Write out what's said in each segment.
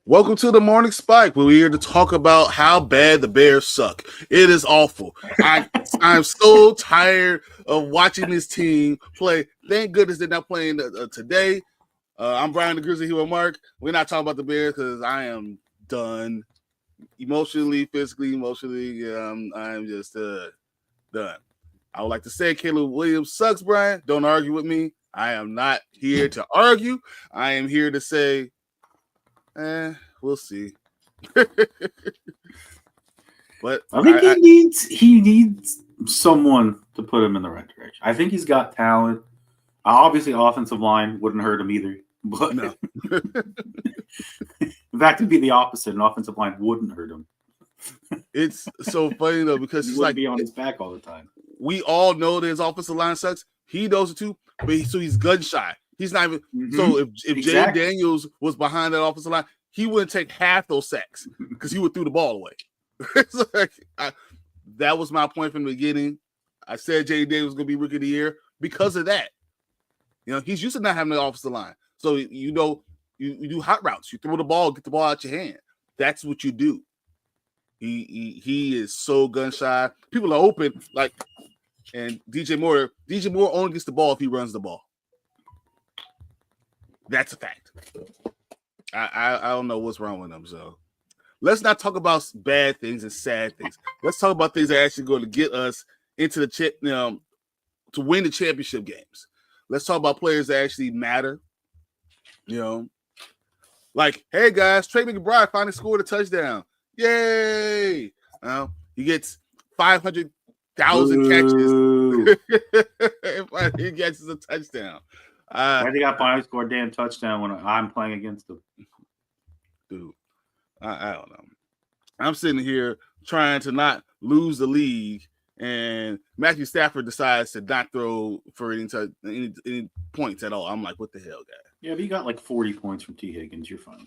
Welcome to the Morning Spike, where we're here to talk about how bad the Bears suck. It is awful. I'm so tired of watching this team play. Thank goodness they're not playing today. I'm Bryon the Grizzly here with Mark. We're not talking about the Bears because I am done. Emotionally, physically, emotionally, I'm just done. I would like to say Caleb Williams sucks, Brian. Don't argue with me. I am not here to argue. I am here to say, we'll see. But I think he needs someone to put him in the right direction. I think he's got talent. Obviously, offensive line wouldn't hurt him either. But no. In fact, it'd be the opposite. An offensive line wouldn't hurt him. It's so funny though because he it's wouldn't like be on his back all the time. We all know that his offensive line sucks. He knows it too, but he's gun shy. He's not even. Mm-hmm. So if exactly. Jay Daniels was behind that offensive line, he wouldn't take half those sacks because he would throw the ball away. That was my point from the beginning. I said Jay Daniels was going to be Rookie of the Year because of that. You know, he's used to not having the offensive line. So, you know, you do hot routes. You throw the ball, get the ball out your hand. That's what you do. He is so gun shy. People are open, like, and DJ Moore only gets the ball if he runs the ball. That's a fact. I don't know what's wrong with him. So let's not talk about bad things and sad things. Let's talk about things that are actually going to get us into the to win the championship games. Let's talk about players that actually matter. You know, like, hey guys, Trey McBride finally scored a touchdown. Yay! He gets 500,000 catches. He gets a touchdown. I think I finally scored a damn touchdown when I'm playing against him. Dude, I don't know. I'm sitting here trying to not lose the league, and Matthew Stafford decides to not throw for any points at all. I'm like, what the hell, guy? Yeah, but you got like 40 points from T. Higgins. You're fine.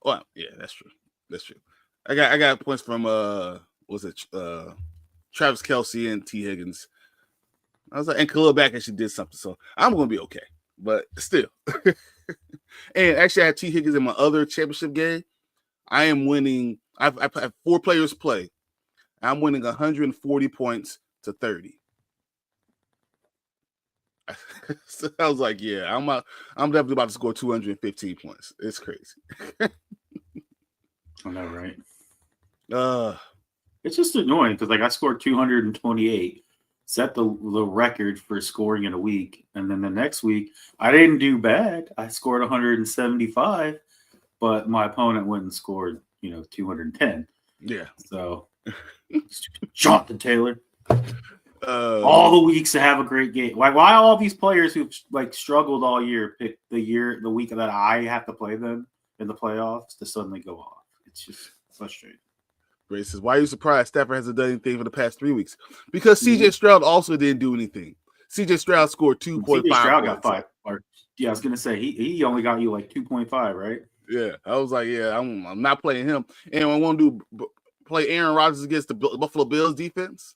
Well, yeah, that's true. That's true. I got points from Travis Kelce and T. Higgins. I was like, and Khalil Mack actually did something, so I'm gonna be okay. But still, and actually, I had T. Higgins in my other championship game. I am winning. I've 4 players play. I'm winning 140 points to 30. So I was like, yeah, I'm definitely about to score 215 points. It's crazy. I know, right? It's just annoying because, like, I scored 228, set the record for scoring in a week, and then the next week I didn't do bad. I scored 175, but my opponent went and scored, 210. Yeah. So, Jonathan Taylor. All the weeks to have a great game. Why all these players who've struggled all year pick the week that I have to play them in the playoffs to suddenly go off? It's just frustrating. Ray says, why are you surprised Stafford hasn't done anything for the past 3 weeks? Because CJ Stroud also didn't do anything. CJ Stroud scored 2.5 CJ Stroud got 5. I was going to say, he only got you like 2.5, right? Yeah. I was like, yeah, I'm not playing him. And I want to play Aaron Rodgers against the Buffalo Bills defense.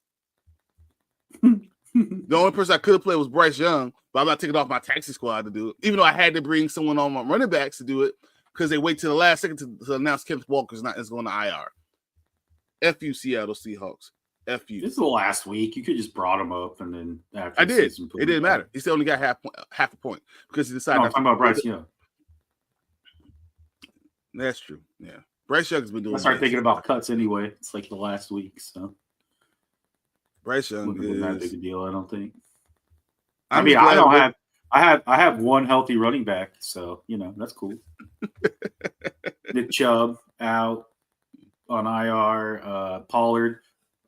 The only person I could have played was Bryce Young, but I'm not taking off my taxi squad to do it, even though I had to bring someone on my running backs to do it because they wait till the last second to announce Kenneth Walker is going to IR. F you, Seattle Seahawks. F you. This is the last week. You could just brought him up, and then after I did. It didn't matter. He still only got half a point because he decided. No, I'm talking about Bryce Young. That's true. Yeah, Bryce Young has been doing. I started thinking about cuts anyway. It's like the last week, so Bryce Young isn't that big a deal. I don't think. I have one healthy running back, so that's cool. Nick Chubb out on IR. Pollard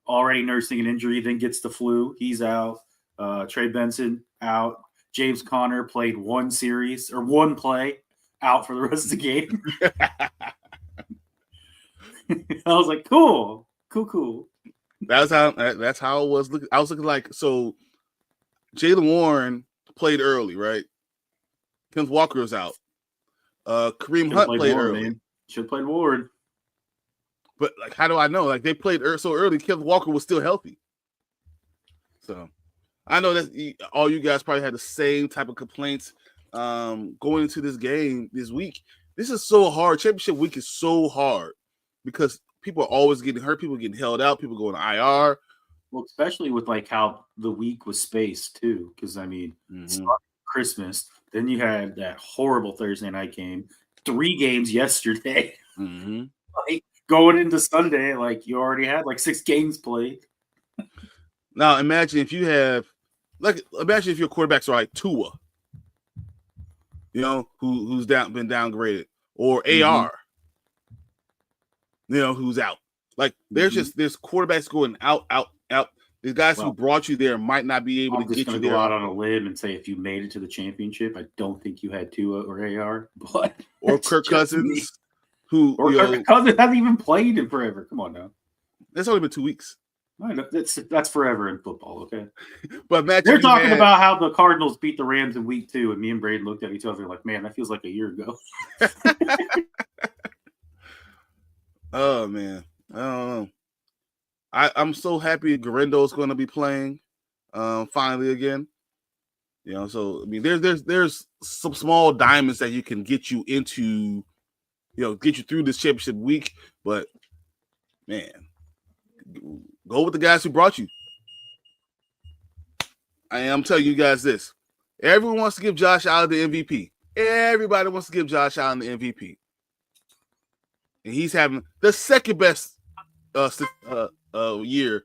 already nursing an injury, then gets the flu. He's out. Trey Benson out. James Conner played one play, out for the rest of the game. I was like, cool. That's how it was. I was looking like, so Jaylen Warren played early, right? Kenneth Walker was out. Kareem Hunt played early. Should have played Ward. But how do I know? They played so early. Kenneth Walker was still healthy. So I know that all you guys probably had the same type of complaints going into this game this week This is so hard. Championship week is so hard because people are always getting hurt. People getting held out. People going to IR. Well, especially with like how the week was spaced too, because I mean, Christmas, then you had that horrible Thursday night game, 3 games yesterday. Like going into Sunday, like you already had like 6 games played. Now imagine if you have, imagine if your quarterbacks are like Tua, you know, who's been downgraded, or AR, you know, who's out. Like there's quarterbacks going out. The guys who brought you there might not be able to get you there. I'm just going to go out on a limb and say if you made it to the championship, I don't think you had Tua or AR, but or Kirk Cousins, Kirk Cousins hasn't even played in forever. Come on now, it's only been 2 weeks. That's forever in football, okay? But imagine they're talking about how the Cardinals beat the Rams in week 2, and me and Braden looked at each other like, man, that feels like a year ago. Oh man, I don't know. I'm so happy Garindo's going to be playing finally again. You know, so I mean, there's some small diamonds that you can get you into, you know, get you through this championship week. But man, go with the guys who brought you. I'm telling you guys this: everyone wants to give Josh Allen the MVP. Everybody wants to give Josh Allen the MVP, and he's having the second best year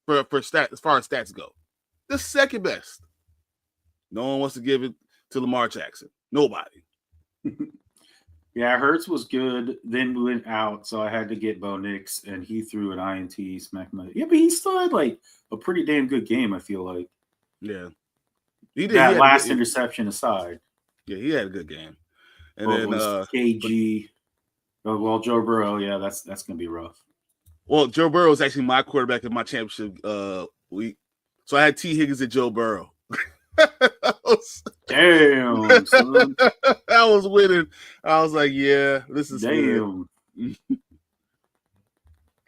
for stat as far as stats go. The second best. No one wants to give it to Lamar Jackson. Nobody. Yeah, Hurts was good, then went out, so I had to get Bo Nix, and he threw an INT, smacked my. Yeah, but he still had like a pretty damn good game. I feel like. Yeah, he did. That last interception aside. Yeah, he had a good game. And then KG. Well, Joe Burrow. Yeah, that's gonna be rough. Well, Joe Burrow is actually my quarterback in my championship week, so I had T. Higgins and Joe Burrow. Damn, son. I was winning. I was like, yeah, this is damn. The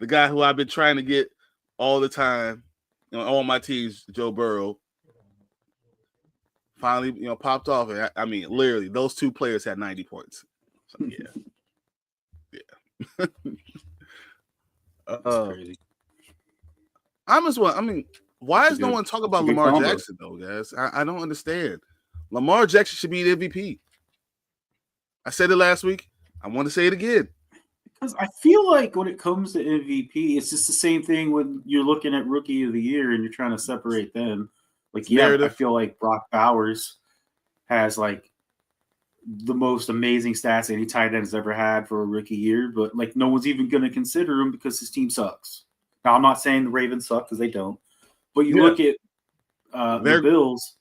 guy who I've been trying to get all the time, you know, all my teams, Joe Burrow, finally, you know, popped off. And I mean, literally, those 2 players had 90 points. So, yeah. That's crazy. I mean, why is no one talking about Lamar Jackson though, guys? I don't understand. Lamar Jackson should be the MVP. I said it last week. I want to say it again. Because I feel like when it comes to MVP, it's just the same thing when you're looking at Rookie of the Year and you're trying to separate them. Like, I feel like Brock Bowers has like the most amazing stats any tight end has ever had for a rookie year, but like no one's even going to consider him because his team sucks. Now, I'm not saying the Ravens suck because they don't, but you look at the Bills.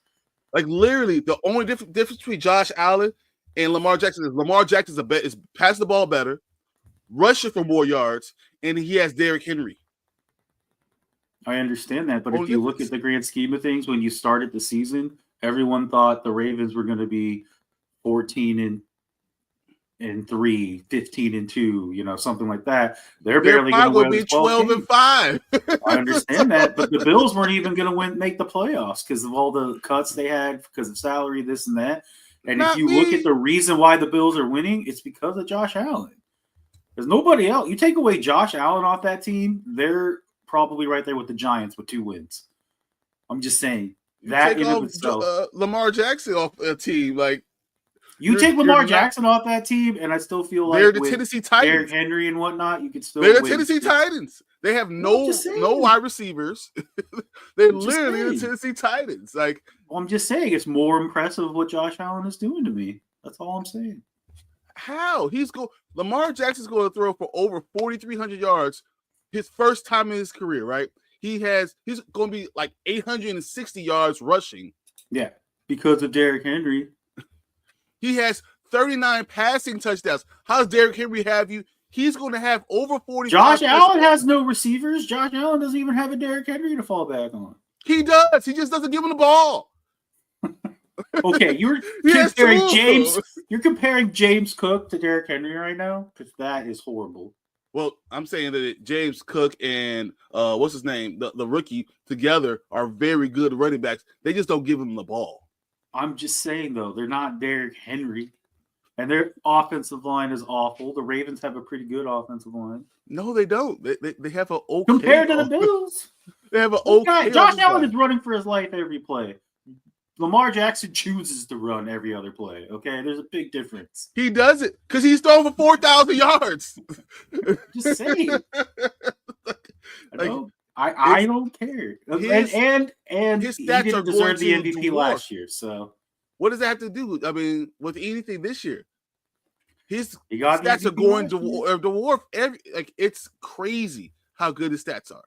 Like literally, the only difference between Josh Allen and Lamar Jackson is Lamar Jackson is passing the ball better, rushing for more yards, and he has Derrick Henry. I understand that, but if you look at the grand scheme of things, when you started the season, everyone thought the Ravens were going to be 14-3, 15-2, you know, something like that. They're barely going to be 12-5. I understand that, but the Bills weren't even going to make the playoffs because of all the cuts they had because of salary, this and that. And if you look at the reason why the Bills are winning, it's because of Josh Allen. There's nobody else. You take away Josh Allen off that team, they're probably right there with the Giants with 2 wins. I'm just saying that in of itself. Lamar Jackson off a team, like you take Lamar Jackson off that team, and I still feel like they're the Tennessee Titans, Derrick Henry and whatnot. You could still. They're the Tennessee Titans. They have no wide receivers. They're literally the Tennessee Titans. Like I'm just saying, it's more impressive what Josh Allen is doing to me. That's all I'm saying. How Lamar Jackson's going to throw for over 4,300 yards. His first time in his career, right? He's going to be like 860 yards rushing. Yeah, because of Derrick Henry. He has 39 passing touchdowns. How does Derrick Henry have you? He's going to have over 40. Josh Allen has no receivers. Josh Allen doesn't even have a Derrick Henry to fall back on. He does. He just doesn't give him the ball. Okay, you're comparing James. You're comparing James Cook to Derrick Henry right now because that is horrible. Well, I'm saying that James Cook and what's his name, the rookie together are very good running backs. They just don't give him the ball. I'm just saying though, they're not Derrick Henry. And their offensive line is awful. The Ravens have a pretty good offensive line. No, they don't. They have an okay compared to the Bills. They have an okay. Josh Allen is running for his life every play. Lamar Jackson chooses to run every other play. Okay, there's a big difference. He does it because he's throwing for 4,000 yards. Just saying. I don't care. And his he stats didn't are deserve the going to MVP last year. So what does that have to do? I mean, with anything this year, his stats are going to dwarf every. Like, it's crazy how good his stats are.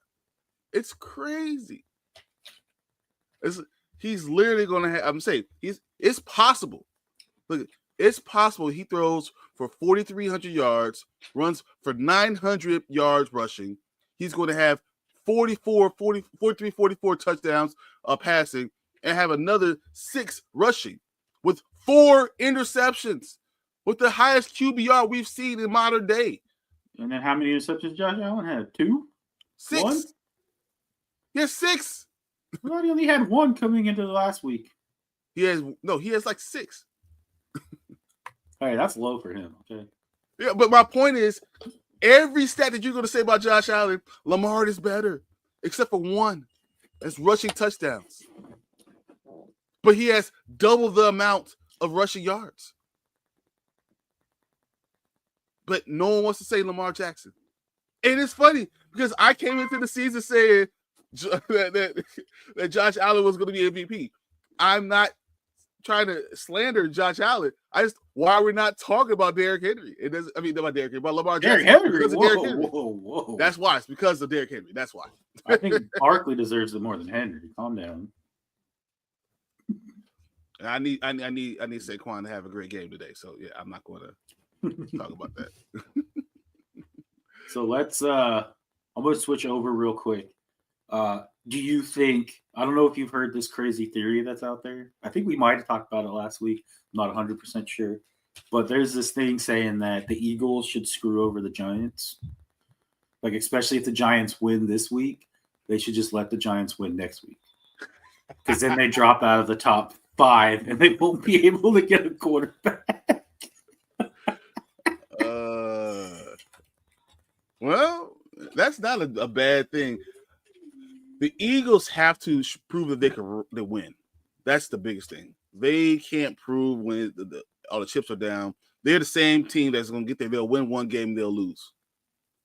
It's crazy. He's literally going to have. I'm saying it's possible. Look, it's possible he throws for 4,300 yards, runs for 900 yards rushing. He's going to have 44 touchdowns passing and have another 6 rushing with 4 interceptions with the highest QBR we've seen in modern day. And then how many interceptions Josh Allen had? 2? 6. 1? Yes, 6. Well, he only had 1 coming into the last week. He has like 6. Hey, that's low for him. Okay. Yeah, but my point is, every stat that you're going to say about Josh Allen, Lamar is better, except for 1. That's rushing touchdowns. But he has double the amount of rushing yards. But no one wants to say Lamar Jackson. And it's funny because I came into the season saying that Josh Allen was going to be MVP. I'm not trying to slander Josh Allen. Why are we not talking about Derrick Henry? About Derrick Henry, about Lamar Jackson. Derrick Henry. Derrick Henry. Whoa. That's why. It's because of Derrick Henry. That's why. I think Barkley deserves it more than Henry. Calm down. I need Saquon to have a great game today. So yeah, I'm not going to talk about that. So let's. I'm going to switch over real quick. Do you think? I don't know if you've heard this crazy theory that's out there. I think we might have talked about it last week. I'm not 100% sure, but there's this thing saying that the Eagles should screw over the Giants. Like, especially if the Giants win this week, they should just let the Giants win next week, because then they drop out of the top 5 and they won't be able to get a quarterback. Well, that's not a bad thing. The Eagles have to prove that they can win. That's the biggest thing. They can't prove when all the chips are down. They're the same team that's going to get there. They'll win one game, they'll lose.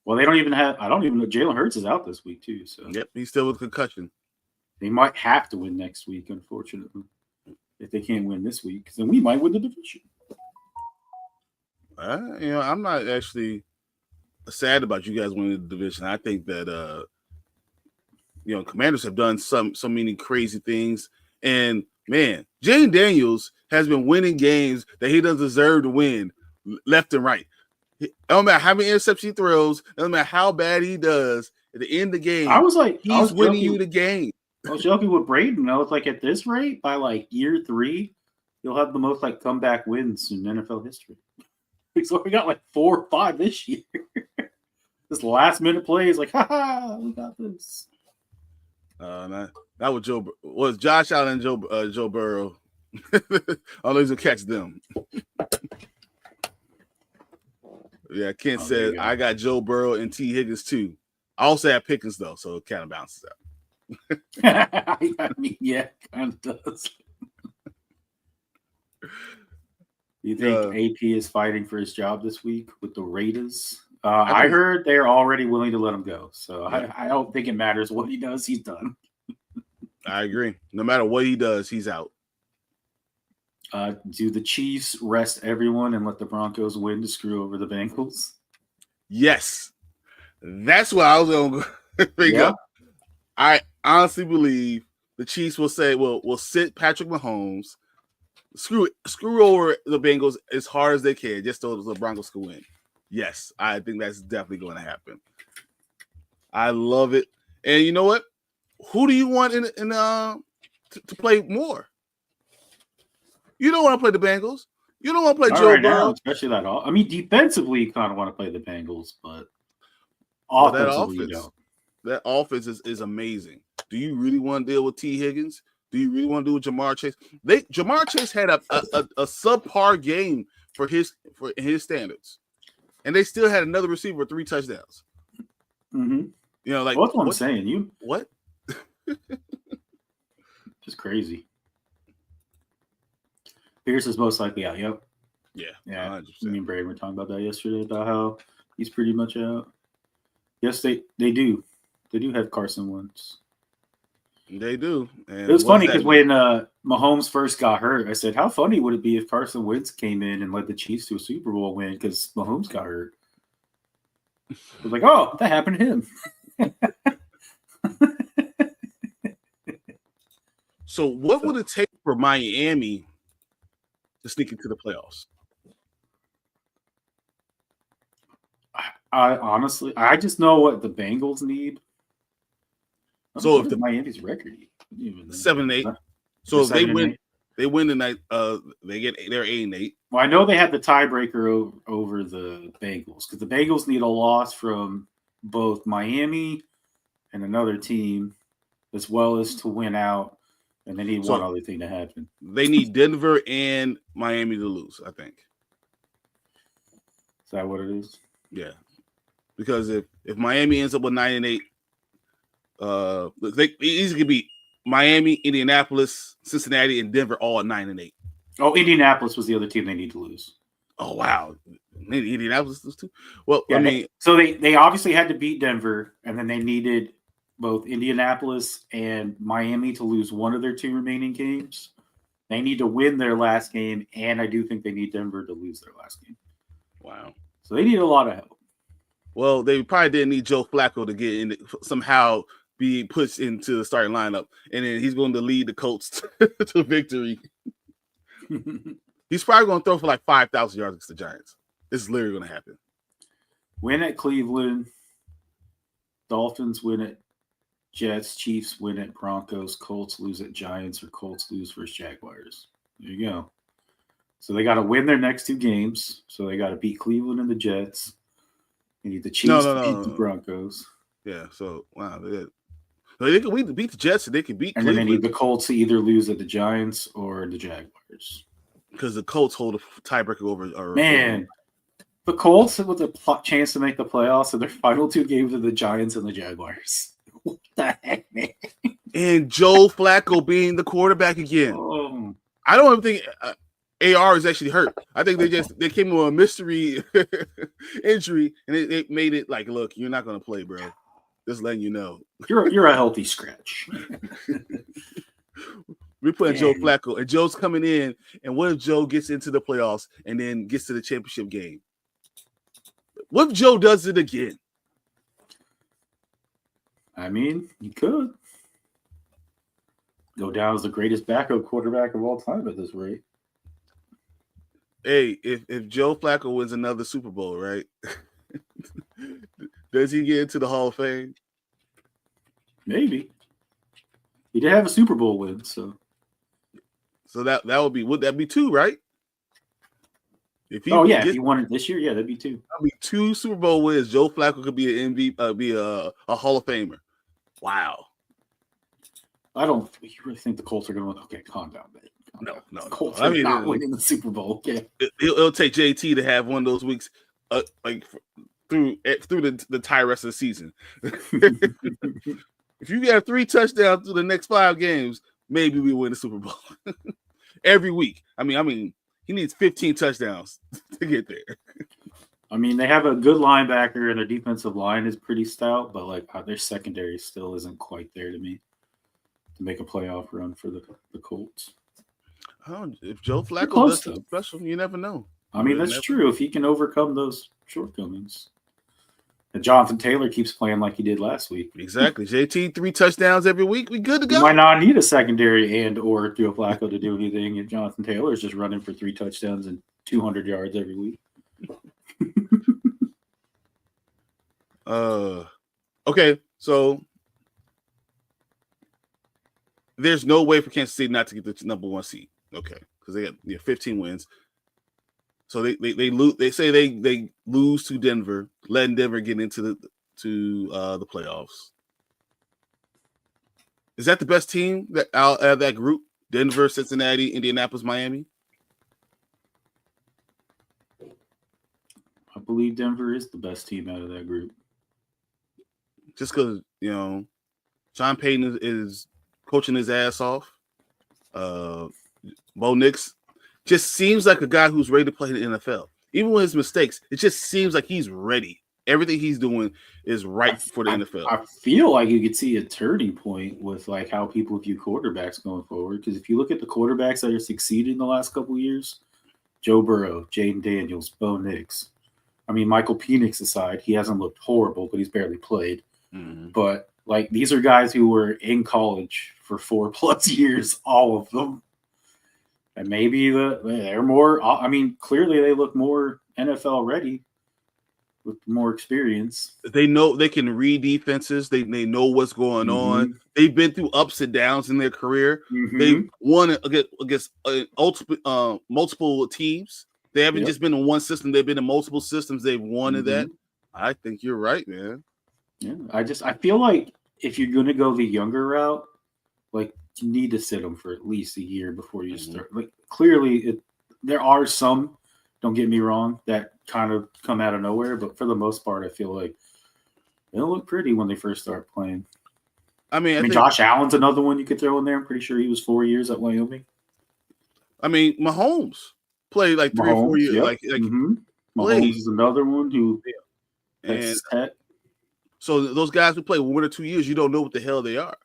Well, they don't even have. I don't even know. Jalen Hurts is out this week too. So yep, he's still with concussion. They might have to win next week, unfortunately, if they can't win this week. Then we might win the division. I'm not actually sad about you guys winning the division. I think that Commanders have done so many crazy things, and man, Jane Daniels has been winning games that he doesn't deserve to win, left and right. It don't matter how many interceptions he throws, it doesn't matter how bad he does. At the end of the game, he's winning you the game. I was joking with Braden. I was like, at this rate, by like year 3, you'll have the most like comeback wins in NFL history. So we got like 4 or 5 this year. This last minute play is like, we got this. That was Josh Allen and Joe Burrow. All those will catch them. Yeah, Kent said I got Joe Burrow and T. Higgins too. I also have Pickens though, so it kind of bounces out. Yeah, kind of does. You think AP is fighting for his job this week with the Raiders? I heard they're already willing to let him go. So yeah. I don't think it matters what he does. He's done. I agree. No matter what he does, he's out. Do the Chiefs rest everyone and let the Broncos win to screw over the Bengals? Yes. That's what I was going to bring up. I honestly believe the Chiefs will say, we'll sit Patrick Mahomes, screw over the Bengals as hard as they can, just so the Broncos can win. Yes, I think that's definitely going to happen. I love it. And you know what? Who do you want to play more? You don't want to play the Bengals. You don't want to play Joe Burrow. Especially that. I mean, defensively, you kind of want to play the Bengals, but offensively, you don't. That offense is amazing. Do you really want to deal with T. Higgins? Do you really want to do with Jamar Chase? Jamar Chase had a subpar game for his standards, and they still had another receiver with 3 touchdowns. Mm-hmm. You know, like well, that's what I'm saying. What? Just crazy. Pierce is most likely out. Yep. Yeah. Yeah. 100%. Me and Brady were talking about that yesterday about how he's pretty much out. Yes, they do. They do have Carson Wentz. They do. And it was funny because when Mahomes first got hurt, I said, how funny would it be if Carson Wentz came in and led the Chiefs to a Super Bowl win because Mahomes got hurt? I was like, oh, that happened to him. So what would it take for Miami to sneak into the playoffs? I honestly just know what the Bengals need. So if Miami's record 7-8, so if they win tonight, they're 8-8. Well, I know they had the tiebreaker over the Bengals because the Bengals need a loss from both Miami and another team, as well as to win out, and they need one other thing to happen. They need Denver and Miami to lose, I think. Is that what it is? Yeah, because if Miami ends up with 9-8. They easily could beat Miami, Indianapolis, Cincinnati, and Denver all at 9-8. Oh, Indianapolis was the other team they need to lose. Oh wow, Indianapolis lose too. Well, yeah, I mean, so they obviously had to beat Denver, and then they needed both Indianapolis and Miami to lose one of their 2 remaining games. They need to win their last game, and I do think they need Denver to lose their last game. Wow. So they need a lot of help. Well, they probably didn't need Joe Flacco to get in somehow be pushed into the starting lineup, and then he's going to lead the Colts to victory. He's probably going to throw for like 5,000 yards against the Giants. This is literally going to happen. Win at Cleveland. Dolphins win at Jets. Chiefs win at Broncos. Colts lose at Giants, or Colts lose versus Jaguars. There you go. So they got to win their next 2 games. So they got to beat Cleveland and the Jets. They need the Chiefs to beat the Broncos. Yeah, so wow. They can beat the Jets, and they can beat and Cleveland. Then they need the Colts to either lose at the Giants or the Jaguars. Because the Colts hold a tiebreaker over. Man, the Colts with a chance to make the playoffs, and their final 2 games are the Giants and the Jaguars. What the heck, man? And Joe Flacco being the quarterback again. Oh. I don't even think AR is actually hurt. I think they came with a mystery injury, and they made it like, look, you're not going to play, bro. Just letting you know. You're a healthy scratch. We're playing Joe Flacco, and Joe's coming in, and what if Joe gets into the playoffs and then gets to the championship game? What if Joe does it again? I mean, he could go down as the greatest backup quarterback of all time at this rate. Hey, if Joe Flacco wins another Super Bowl, right? Does he get into the Hall of Fame? Maybe. He did have a Super Bowl win, so that would that be 2, right? If he won it this year, yeah, that'd be 2. That'd be 2 Super Bowl wins. Joe Flacco could be an MVP, be a Hall of Famer. Wow. You really think the Colts are going to win? Okay, calm down, man. No. Colts are not winning the Super Bowl. Okay. It'll take JT to have one of those weeks, through the entire rest of the season. If you got 3 touchdowns through the next 5 games, maybe we win the Super Bowl every week. I mean, he needs 15 touchdowns to get there. I mean, they have a good linebacker, and their defensive line is pretty stout, but their secondary still isn't quite there to me to make a playoff run for the Colts. If Joe Flacco does something special, you never know. I mean, that's true. If he can overcome those shortcomings. And Jonathan Taylor keeps playing like he did last week. Exactly. JT, 3 touchdowns every week. We good to go. You might not need a secondary and or Joe Flacco to do anything if Jonathan Taylor is just running for 3 touchdowns and 200 yards every week. Okay, so there's no way for Kansas City not to get the number 1 seed. Okay, because they got 15 wins. So they lose. They say they lose to Denver, letting Denver get into the playoffs. Is that the best team out of that group? Denver, Cincinnati, Indianapolis, Miami. believe Denver is the best team out of that group. Just because, Sean Payton is coaching his ass off. Bo Nix just seems like a guy who's ready to play in the NFL. Even with his mistakes, it just seems like he's ready. Everything he's doing is right for the NFL. I feel like you could see a turning point with like how people view quarterbacks going forward. Because if you look at the quarterbacks that are succeeding in the last couple of years, Joe Burrow, Jaden Daniels, Bo Nix. I mean, Michael Penix aside, he hasn't looked horrible, but he's barely played. Mm-hmm. But like these are guys who were in college for 4+ years, all of them. And maybe they're more. I mean, clearly they look more NFL ready with more experience. They know they can read defenses. They know what's going on. They've been through ups and downs in their career. They've won against multiple teams. They haven't just been in one system. They've been in multiple systems. They've won in that. I think you're right, man. Yeah, I feel like if you're going to go the younger route, like you need to sit them for at least a year before you start. Like clearly, there are some. Don't get me wrong, that kind of come out of nowhere, but for the most part, I feel like they'll look pretty when they first start playing. I mean, Josh Allen's another one you could throw in there. I'm pretty sure he was 4 years at Wyoming. I mean, Mahomes played like 3 or 4 years. Yep. Mahomes is another one who. So those guys who play 1 or 2 years, you don't know what the hell they are.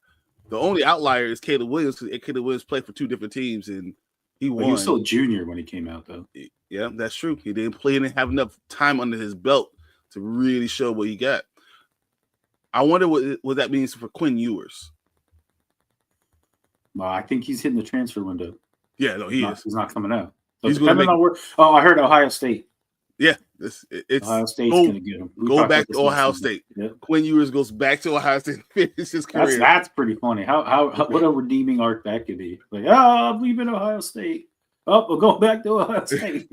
The only outlier is Caleb Williams, because Caleb Williams played for 2 different teams and he won. He was still a junior when he came out, though. Yeah, that's true. He didn't play and have enough time under his belt to really show what he got. I wonder what that means for Quinn Ewers. Well, I think he's hitting the transfer window. Yeah, no, he is. He's not coming out. So he's going to make. I heard Ohio State. Yeah, it's Ohio State's going to get him. Go back to Ohio State. Yep. Quinn Ewers goes back to Ohio State and finishes his career. That's pretty funny. How what a redeeming arc that could be. Like, I'm leaving Ohio State. Oh, we'll go back to Ohio State.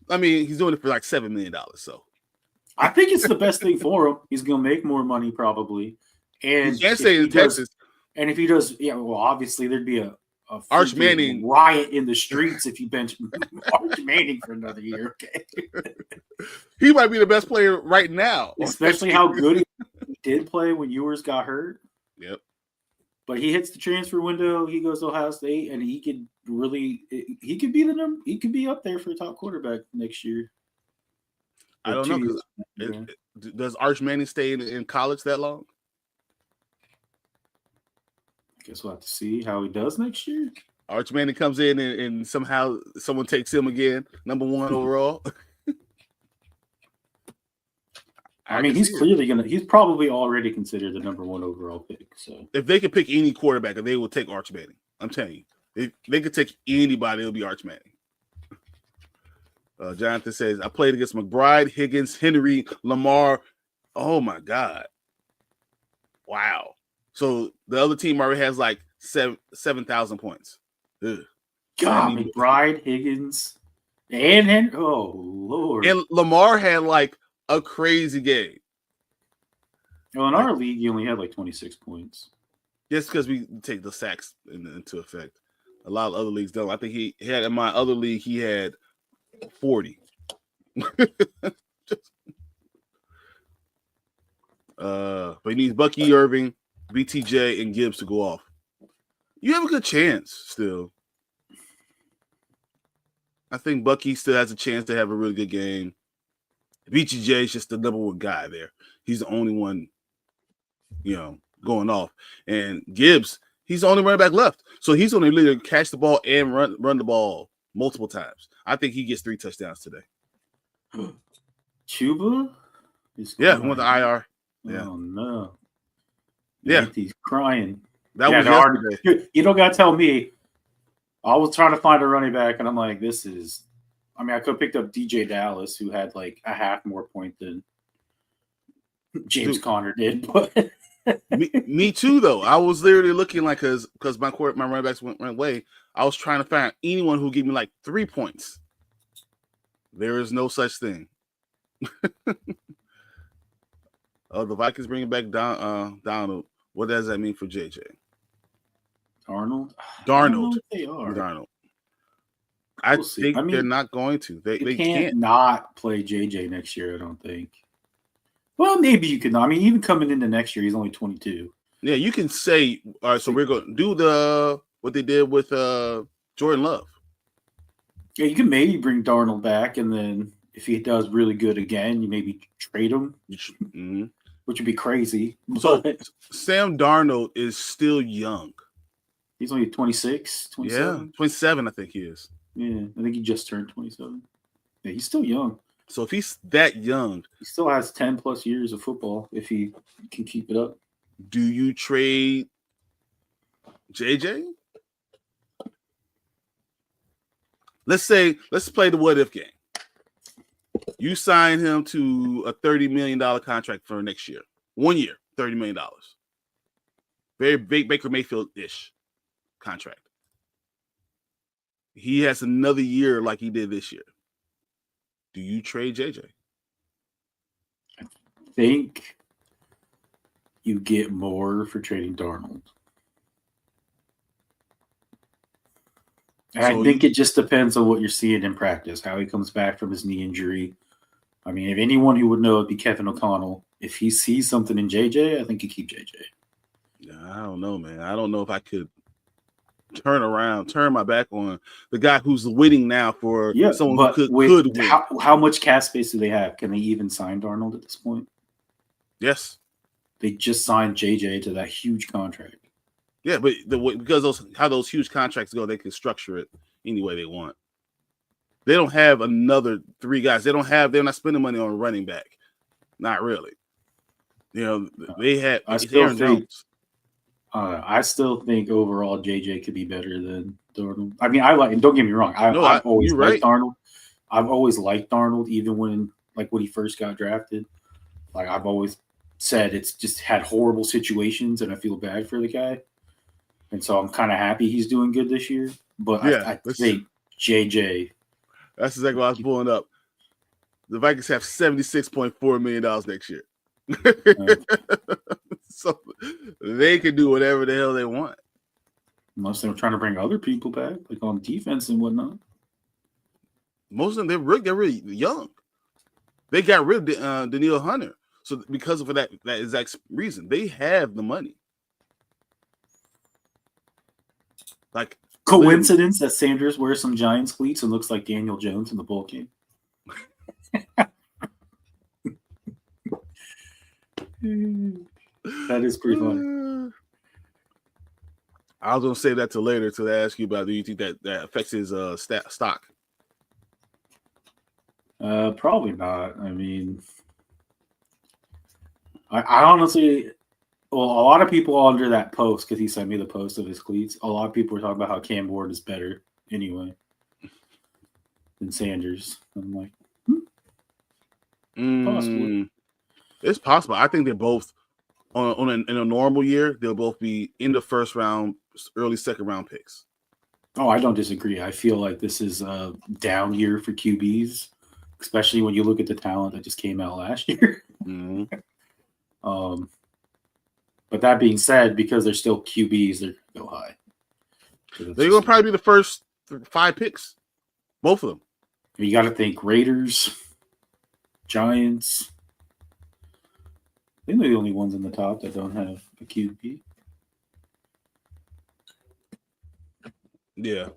I mean, he's doing it for like $7 million. So I think it's the best thing for him. He's going to make more money probably. And he can't stay in Texas. And if he does, well, obviously there'd be a Arch Manning riot in the streets if you bench Arch Manning for another year. Okay, he might be the best player right now, especially how good he did play when Ewers got hurt. Yep. But he hits the transfer window. He goes to Ohio State, and he could be up there for a top quarterback next year. I don't know. Does Arch Manning stay in college that long? Guess we'll have to see how he does next year. Arch Manning comes in and somehow someone takes him again, number 1 overall. I mean, he's probably already considered the number 1 overall pick. So if they could pick any quarterback, they will take Arch Manning. I'm telling you, if they could take anybody, it'll be Arch Manning. Jonathan says, I played against McBride, Higgins, Henry, Lamar. Oh my God. Wow. So the other team already has like 7,000 points. Ugh. God, McBride, Higgins, and Henry. Oh Lord. And Lamar had like a crazy game. Well, in our league, he only had like 26 points. Just because we take the sacks into effect. A lot of other leagues don't. I think he had in my other league, he had 40. But he needs Bucky Irving, BTJ, and Gibbs to go off. You have a good chance still. I think Bucky still has a chance to have a really good game. BTJ is just the number 1 guy there. He's the only one, going off. And Gibbs, he's the only running back left. So he's only literally catch the ball and run the ball multiple times. I think he gets 3 touchdowns today. Chuba? Yeah, went to IR. Yeah. Oh, no. Yeah. He's crying. That was yesterday. You don't got to tell me. I was trying to find a running back, and I'm like, this is – I mean, I could have picked up DJ Dallas, who had like a half more point than James Conner did. But me too, though. I was literally looking like because my running backs went away. I was trying to find anyone who gave me like 3 points. There is no such thing. Oh, the Vikings bringing back Donald. What does that mean for JJ? Darnold. Darnold. They are. Darnold. I We'll see. think I mean, they're not going to. They can't not play JJ next year, I don't think. Well, maybe you could. I mean, even coming into next year, he's only 22. Yeah, you can say, all right, so we're going to do what they did with Jordan Love. Yeah, you can maybe bring Darnold back, and then if he does really good again, you maybe trade him, Mm-hmm. which would be crazy. So Sam Darnold is still young. He's only 26, 27? Yeah, 27, I think he is. Yeah, I think he just turned 27. Yeah, he's still young. So if he's that young, he still has 10 plus years of football if he can keep it up. Do you trade JJ? Let's play the what if game. You sign him to a $30 million contract for next year. 1 year, $30 million. Very big Baker Mayfield-ish contract. He has another year like he did this year. Do you trade JJ? I think you get more for trading Darnold. I think it just depends on what you're seeing in practice, how he comes back from his knee injury. I mean, if anyone who would know, it'd be Kevin O'Connell. If he sees something in JJ, I think you keep JJ. Yeah, I don't know, man. I don't know if I could turn my back on the guy who's winning now for someone who could win. How much cap space do they have? Can they even sign Darnold at this point? Yes. They just signed JJ to that huge contract. Yeah, but because how those huge contracts go, they can structure it any way they want. They don't have another 3 guys. They're not spending money on a running back. Not really. You know, they had Aaron Jones. I still think overall JJ could be better than Darnold. I mean, and don't get me wrong. I've always liked Darnold. I've always liked Darnold, even when he first got drafted. Like I've always said, it's just had horrible situations, and I feel bad for the guy. And so I'm kind of happy he's doing good this year. But I think JJ. That's exactly what I was pulling up. The Vikings have $76.4 million next year. So they can do whatever the hell they want. Unless they're trying to bring other people back, like on defense and whatnot. Most of them, they're really young. They got rid of Danielle Hunter. So because of that exact reason, they have the money. Like coincidence that Sanders wears some Giants cleats and looks like Daniel Jones in the bowl game. That is pretty funny. I was going to say that to later to ask you about, do you think that affects his stock? Probably not. I mean, I honestly, a lot of people under that post, because he sent me the post of his cleats, a lot of people were talking about how Cam Ward is better anyway than Sanders. I'm like, possibly. It's possible. I think they're both in a normal year. They'll both be in the first round, early second round picks. Oh, I don't disagree. I feel like this is a down year for QBs, especially when you look at the talent that just came out last year. Mm-hmm. But that being said, because they're still QBs, they're going to go high. They're going to probably be the first 5 picks, both of them. You got to think Raiders, Giants. I think they're the only ones in the top that don't have a QB. Yeah.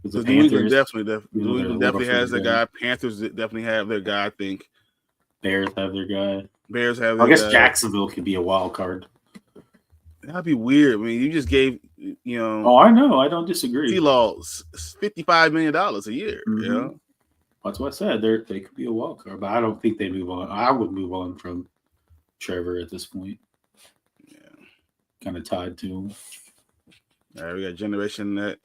The New England definitely has their guy. Panthers definitely have their guy, I think. Bears have their guy. I guess Jacksonville could be a wild card. That'd be weird. I mean, you just gave, Oh, I know. I don't disagree. T-Law $55 million a year. Mm-hmm. You know? That's what I said. They could be a wild card, but I don't think they move on. I would move on from Trevor at this point. Yeah. Kind of tied to him. All right, we got Generation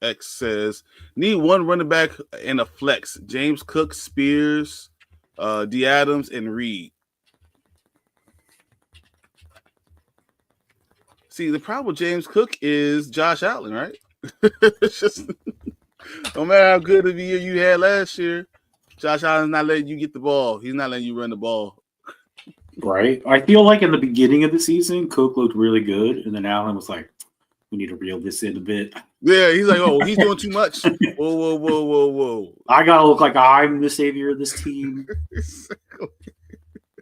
X says, need one running back and a flex. James Cook, Spears, D. Adams, and Reed. See, the problem with James Cook is Josh Allen, right? It's just no matter how good of a year you had last year, Josh Allen's not letting you get the ball. He's not letting you run the ball. Right. I feel like in the beginning of the season, Cook looked really good, and then Allen was like, we need to reel this in a bit. Yeah, he's like, oh, he's doing too much. Whoa. I gotta look like I'm the savior of this team.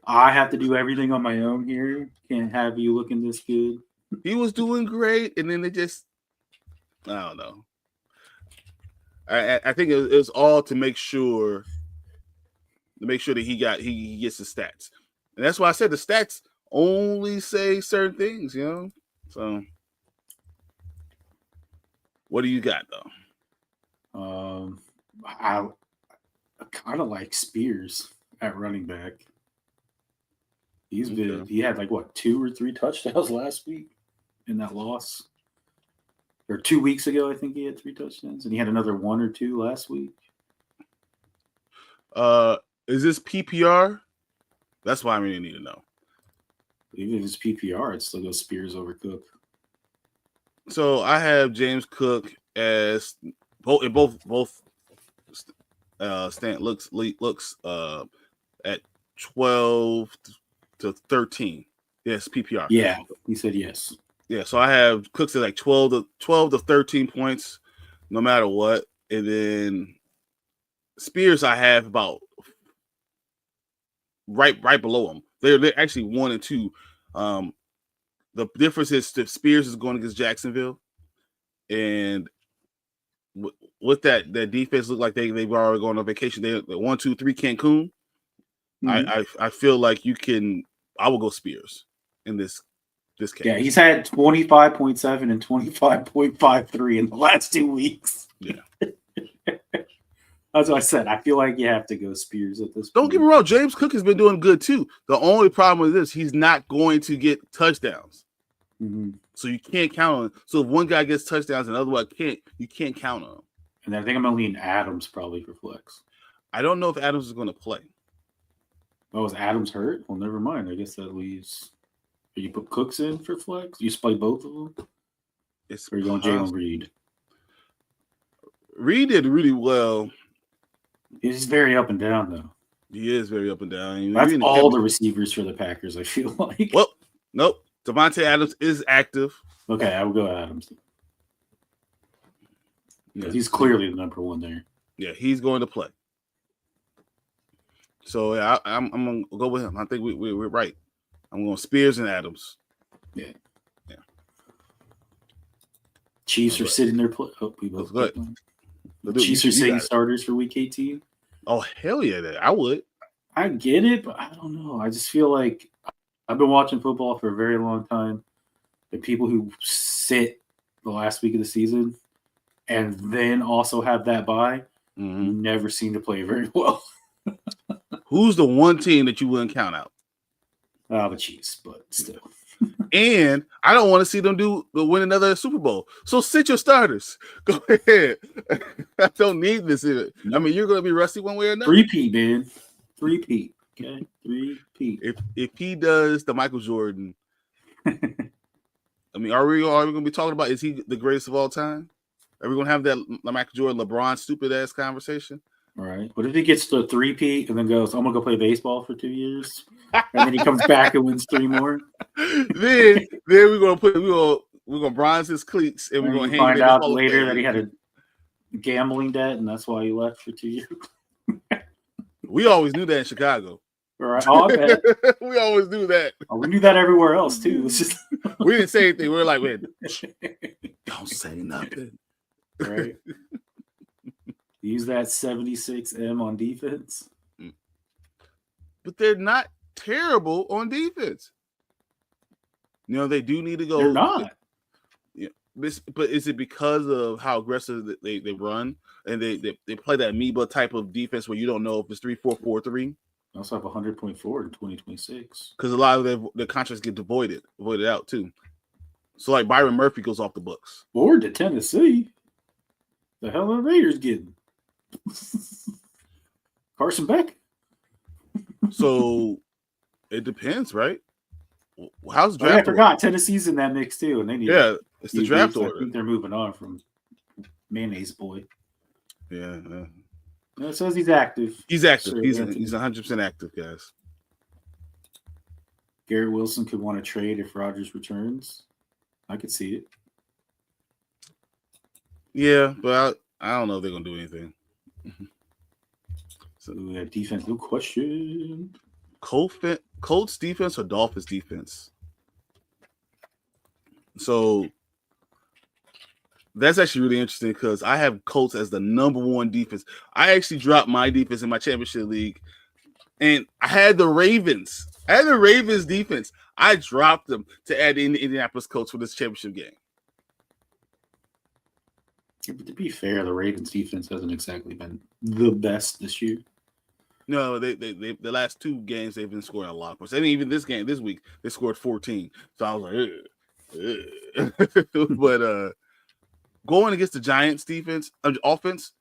I have to do everything on my own here. Can't have you looking this good. He was doing great, and then they just, I don't know. I think it was all to make sure that he gets the stats, and that's why I said the stats only say certain things, you know. So, what do you got though? I kind of like Spears at running back. He had like what 2 or 3 touchdowns last week in that loss, or 2 weeks ago. I think he had 3 touchdowns, and he had another 1 or 2 last week. Is this PPR? That's why I really need to know. Even if it's PPR, it still goes Spears over Cook. So I have James Cook as both stand looks at 12 to 13. Yes, PPR. Yeah, he said yes. Yeah, so I have Cooks at like 12 to 13 points, no matter what, and then Spears I have about right below him. They're actually 1 and 2. The difference is that Spears is going against Jacksonville, and with that defense look like they've already gone on vacation. They're 1, 2, 3 Cancun. Mm-hmm. I feel like I will go Spears in this case. Yeah, he's had 25.7 and 25.53 in the last 2 weeks. Yeah. That's what I said. I feel like you have to go Spears at this point. Don't get me wrong. James Cook has been doing good too. The only problem with this, he's not going to get touchdowns. Mm-hmm. So you can't count on him. So if one guy gets touchdowns and the other one can't, you can't count on him. And I think I'm going to lean Adams probably for flex. I don't know if Adams is going to play. Oh, is Adams hurt? Well, never mind. I guess that leaves. You put Cooks in for flex? You just play both of them? Or are you going Jalen Reed? Reed did really well. He's very up and down, though. He is very up and down. That's all the receivers for the Packers, I feel like. Well, nope. Devontae Adams is active. Okay, I will go Adams. Yeah, he's clearly the number 1 there. Yeah, he's going to play. So yeah, I'm going to go with him. I think we're right. I'm going Spears and Adams. Yeah. Chiefs are sitting there. We both good. The Chiefs are sitting starters for Week 18. Oh, hell yeah. I would. I get it, but I don't know. I just feel like I've been watching football for a very long time. The people who sit the last week of the season and then also have that bye never seem to play very well. Who's the one team that you wouldn't count out? The Chiefs, but still. And I don't want to see them win another Super Bowl. So sit your starters. Go ahead. I don't need this. I mean, you're going to be rusty one way or another. 3-peat, man. 3-peat. Okay, 3-peat. If he does the Michael Jordan, I mean, are we going to be talking about, is he the greatest of all time? Are we going to have that Michael Jordan, LeBron stupid ass conversation? All right. But if he gets to 3-peat and then goes, I'm going to go play baseball for 2 years, and then he comes back and wins 3 more, then we're gonna bronze his cleats, and we're gonna find out later that he had a gambling debt, and that's why he left for 2 years. We always knew that in Chicago. All right. Oh, I bet. We always knew that. Oh, we knew that everywhere else too. It's just we didn't say anything. We were like, wait, don't say nothing. Right. Use that 76M on defense. But they're not terrible on defense. You know, they do need to go. They're not. Yeah, but is it because of how aggressive they run and they play that amoeba type of defense where you don't know if it's 3-4-4-3? They also have 100.4 in 2026. Because a lot of the contracts get voided out too. So like Byron Murphy goes off the books. Or to Tennessee. The hell are the Raiders getting? Carson Beck. So it depends, right? How's draft? I forgot Tennessee's in that mix too, and they need it's the draft order. I think they're moving on from Mayonnaise Boy. Yeah. It says he's active. He's active. He's 100% active, guys. Garrett Wilson could want to trade if Rodgers returns. I could see it. Yeah, but I don't know if they're gonna do anything. So we have defense. No question. Colts defense or Dolphins defense? So that's actually really interesting because I have Colts as the number one defense. I actually dropped my defense in my championship league, and I had the Ravens. I had the Ravens defense. I dropped them to add in the Indianapolis Colts for this championship game. Yeah, but to be fair, the Ravens defense hasn't exactly been the best this year. No, they the last two games they've been scoring a lot of points. And even this week, they scored 14. So I was like, but going against the Giants defense, offense,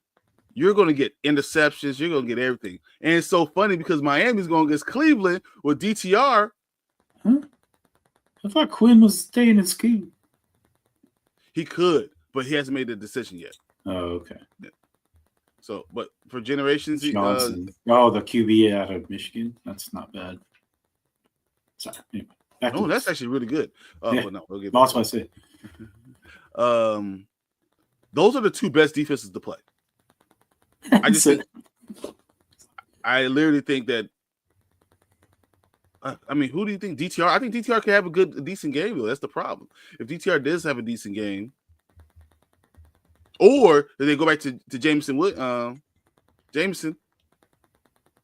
you're going to get interceptions. You're going to get everything. And it's so funny because Miami's going against Cleveland with DTR. Huh? I thought Quinn was staying in school. He could, but he hasn't made the decision yet. Oh, okay. Yeah. So, but for generations, the QB out of Michigan. That's not bad. Sorry. Anyway, that's actually really good. Yeah. But no, we'll get that's what I said. Those are the two best defenses to play. I literally think that. I mean, who do you think DTR? I think DTR can have a decent game though. That's the problem. If DTR does have a decent game, or if they go back to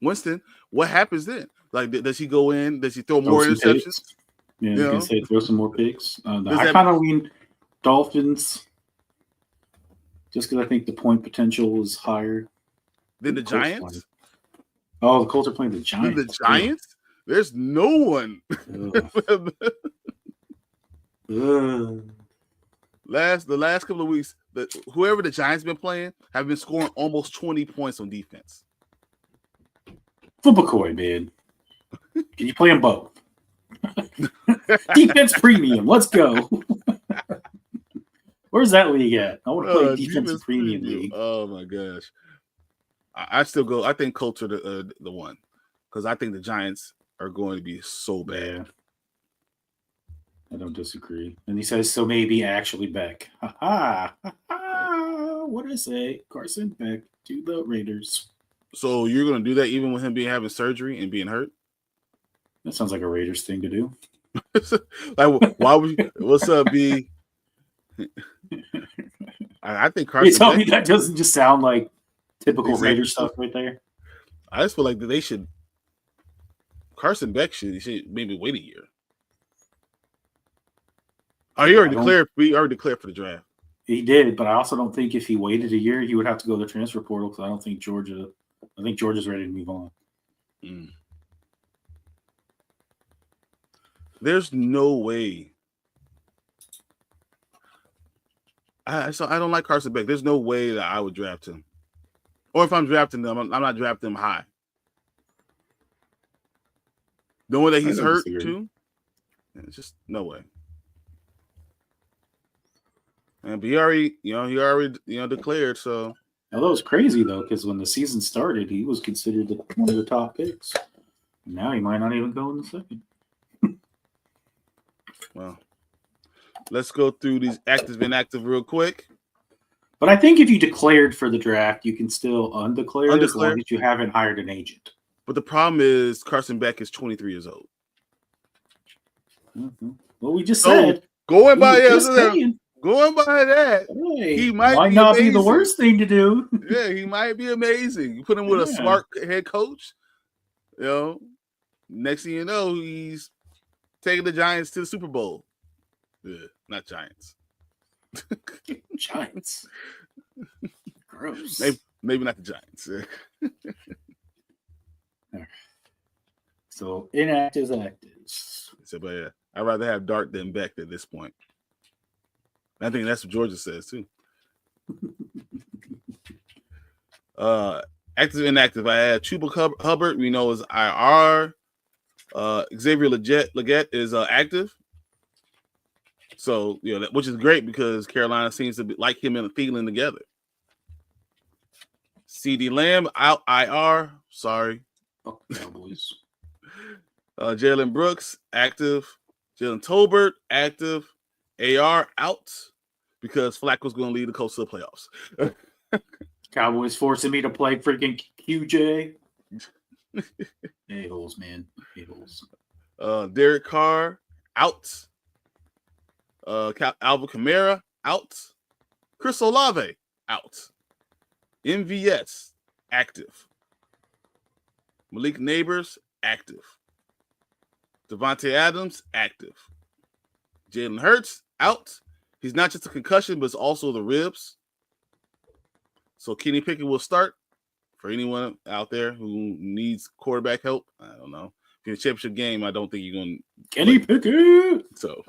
Winston, what happens then? Like, does he go in? Does he throw more interceptions? Picks. Yeah, you can say throw some more picks. I kind of lean Dolphins just because I think the point potential is higher than the Giants. Oh, the Colts are playing the Giants. The Giants? Yeah. There's no one. The last couple of weeks, whoever the Giants been playing have been scoring almost 20 points on defense. Flip a coin, man. Can you play them both? Defense premium. Let's go. Where's that league at? I want to play defense premium league. Oh my gosh. I still go. I think Colts are the one because I think the Giants are going to be so bad. I don't disagree. And he says, so maybe actually Beck. Ha ha. What did I say? Carson Beck to the Raiders. So you're going to do that even with him having surgery and being hurt? That sounds like a Raiders thing to do. Like, why would you? What's up, B? I think Carson. You tell me that doesn't just sound like typical Raiders stuff right there. I just feel like they should. Carson Beck should maybe wait a year. Oh, he already declared. We already declared for the draft. He did, but I also don't think if he waited a year, he would have to go to the transfer portal because I don't think Georgia. I think Georgia's ready to move on. There's no way. I don't like Carson Beck. There's no way that I would draft him. Or if I'm drafting them, I'm not drafting him high. Knowing that he's hurt too, it's just no way. And he already declared. So although it's crazy though, because when the season started, he was considered one of the top picks. Now he might not even go in the second. Well, let's go through these active and inactive real quick. But I think if you declared for the draft, you can still undeclare as long as you haven't hired an agent. But the problem is Carson Beck is 23 years old. Mm-hmm. Well, we just said going by that, hey, he might not be the worst thing to do. Yeah, he might be amazing. You put him with a smart head coach. Next thing you know, he's taking the Giants to the Super Bowl. Yeah, not Giants. Giants. Gross. Maybe not the Giants. So inactive actives. So, but yeah, I'd rather have Dart than Beck at this point. I think that's what Georgia says too. Active and inactive. I had Chuba Hubbard, we know, is IR. Xavier Legette is active. So, which is great because Carolina seems to like him and Thielen together. CD Lamb out IR. Sorry. Oh, Cowboys. Jalen Brooks active. Jalen Tolbert active. AR out because Flacco's going to lead the Colts to the playoffs. Cowboys forcing me to play freaking QJ. A-holes, man. A-holes. Derek Carr, out. Alvin Kamara, out. Chris Olave, out. MVS, active. Malik Neighbors, active. Devontae Adams, active. Jalen Hurts, out. He's not just a concussion, but it's also the ribs. So Kenny Pickett will start. For anyone out there who needs quarterback help, I don't know. In a championship game, I don't think you're going to. Kenny Pickett! So,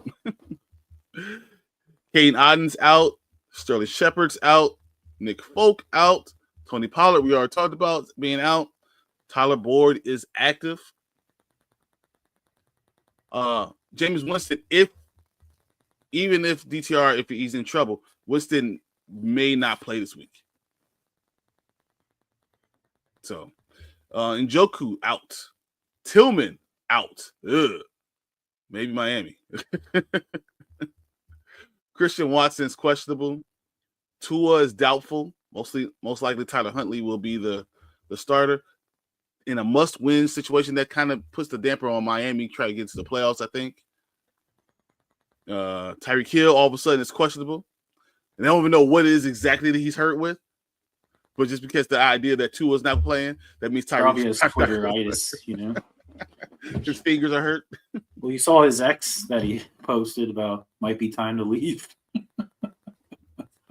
Caden Oden's out. Sterling Shepard's out. Nick Folk out. Tony Pollard, we already talked about being out. Tyler Boyd is active. James Winston, even if DTR, if he's in trouble, Winston may not play this week. So, Njoku out. Tillman out. Ugh. Maybe Miami. Christian Watson's questionable. Tua is doubtful. Most likely Tyler Huntley will be the starter. In a must-win situation, that kind of puts the damper on Miami try to get to the playoffs, I think. Tyreek Hill all of a sudden is questionable. And I don't even know what it is exactly that he's hurt with. But just because the idea that Tua's not playing, that means Tyreek's Twitteritis, you know. His fingers are hurt. Well, you saw his ex that he posted about might be time to leave.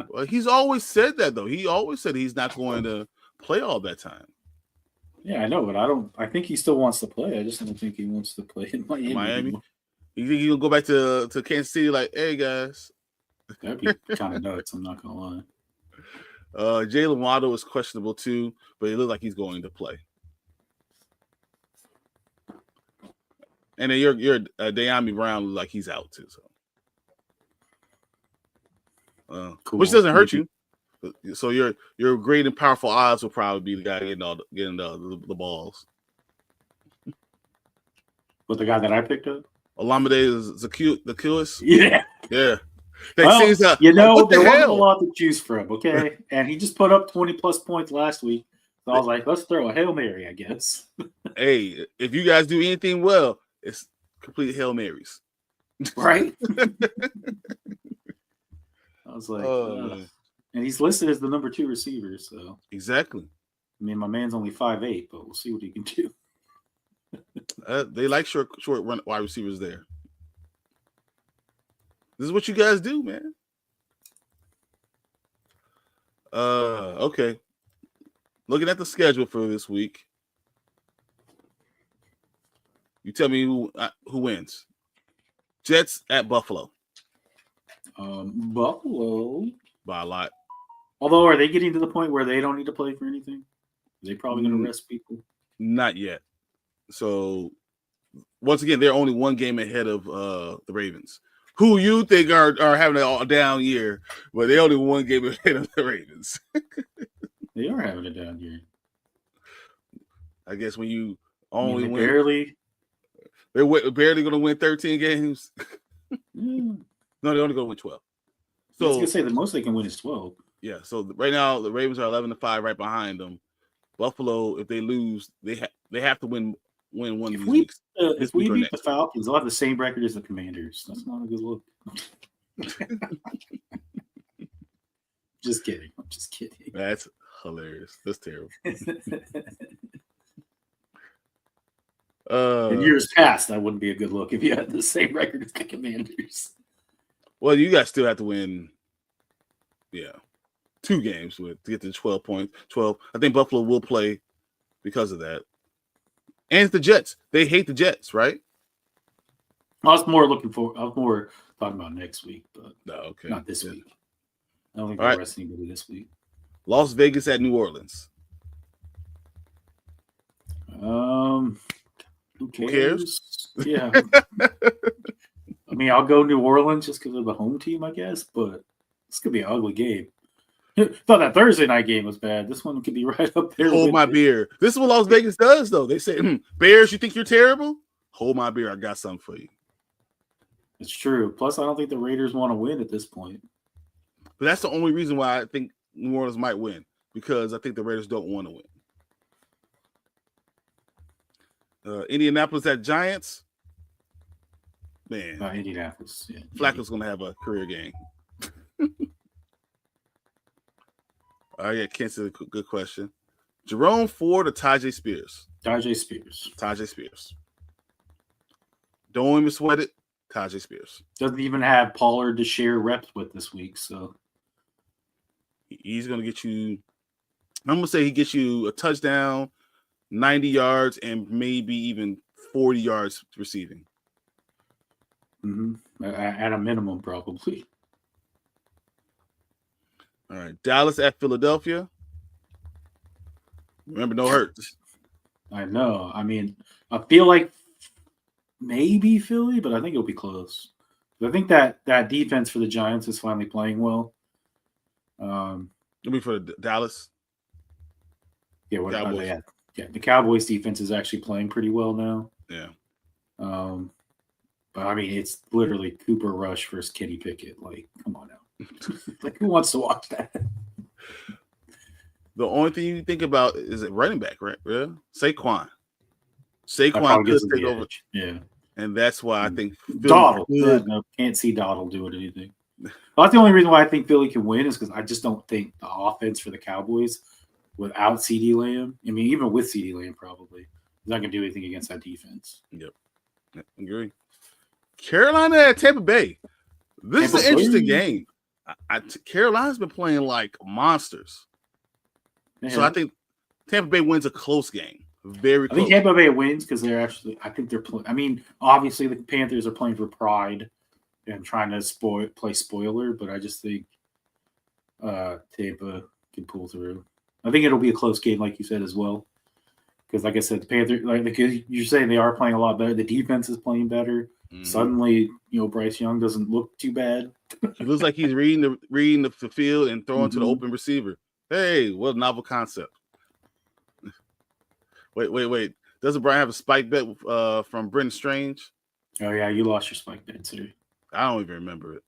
Well, he's always said that, though. He always said he's not going to play all that time. Yeah, I know, but I think he still wants to play. I just don't think he wants to play in Miami. You think he'll go back to Kansas City like, hey, guys? That'd be kind of nuts, I'm not going to lie. Jalen Waddle is questionable too, but it looks like he's going to play. And then your De'Ami Brown looks like he's out too. So, cool. Which doesn't hurt you. So your great and powerful odds will probably be the guy getting the balls. But the guy that I picked up, Olamide Zaccheaus. Yeah. Well, there wasn't a lot to choose from, okay? And he just put up 20-plus points last week. So I was like, let's throw a Hail Mary, I guess. Hey, if you guys do anything well, it's complete Hail Marys. Right? I was like, and he's listed as the number 2 receiver, so. Exactly. I mean, my man's only 5'8", but we'll see what he can do. They like short run wide receivers there. This is what you guys do, man. Okay. Looking at the schedule for this week. You tell me who wins. Jets at Buffalo. Buffalo. By a lot. Although, are they getting to the point where they don't need to play for anything? Are they probably going to rest people? Not yet. So, once again, they're only one game ahead of the Ravens, who you think are having a down year, but they're only one game ahead of the Ravens. They are having a down year. I guess when you only win, they're barely going to win 13 games. Yeah. No, they're only going to win 12. So I was going to say the most they can win is 12. Yeah. So right now the Ravens are 11-5, right behind them. Buffalo, if they lose, they have to win one of these weeks. If we beat the Falcons, they'll have the same record as the Commanders. That's not a good look. Just kidding. I'm just kidding. That's hilarious. That's terrible. In years past, that wouldn't be a good look if you had the same record as the Commanders. Well, you guys still have to win, 2 games to get to 12 points. 12. I think Buffalo will play because of that. And it's the Jets. They hate the Jets, right? I was more talking about next week, but not this week. I don't think they'll rest anybody this week. Las Vegas at New Orleans. Who cares? Yeah. I mean, I'll go New Orleans just because of the home team, I guess, but this could be an ugly game. Thought that Thursday night game was bad. This one could be right up there. Hold my beer. This is what Las Vegas does, though. They say, Bears, you think you're terrible? Hold my beer. I got something for you. It's true. Plus, I don't think the Raiders want to win at this point. But that's the only reason why I think New Orleans might win, because I think the Raiders don't want to win. Indianapolis at Giants. Man, Indianapolis. Yeah. Flacco's going to have a career game. Yeah, Kansas, good question. Jerome Ford or Tajay Spears? Tajay Spears. Tajay Spears. Don't even sweat it. Tajay Spears. Doesn't even have Pollard to share reps with this week, so he's going to get you. I'm going to say he gets you a touchdown, 90 yards, and maybe even 40 yards receiving. At a minimum, probably. All right, Dallas at Philadelphia. Remember, no hurts. I know. I mean, I feel like maybe Philly, but I think it'll be close. I think that defense for the Giants is finally playing well. For Dallas. Yeah, the Cowboys defense is actually playing pretty well now. Yeah. But I mean, it's literally Cooper Rush versus Kenny Pickett. Like, come on now. Like, who wants to watch that? The only thing you think about is it running back, right? Yeah. Saquon could take over. Yeah. And that's why I think Donald. Can't see Donald doing anything. Well, that's the only reason why I think Philly can win, is because I just don't think the offense for the Cowboys without CeeDee Lamb, I mean, even with CeeDee Lamb, probably is not going to do anything against that defense. Yep. Agree. Carolina at Tampa Bay. This is an interesting game. Carolina's been playing like monsters. Yeah. So I think Tampa Bay wins a close game. Very close. I think Tampa Bay wins because I think they're playing. I mean, obviously the Panthers are playing for pride and trying to play spoiler, but I just think Tampa can pull through. I think it'll be a close game, like you said, as well. Because, like I said, the Panthers, like you're saying, they are playing a lot better. The defense is playing better. Mm-hmm. Suddenly, Bryce Young doesn't look too bad. He looks like he's reading the field and throwing to the open receiver. Hey, what a novel concept. Wait. Doesn't Brian have a spike bet from Brendan Strange? Oh, yeah, you lost your spike bet, too. I don't even remember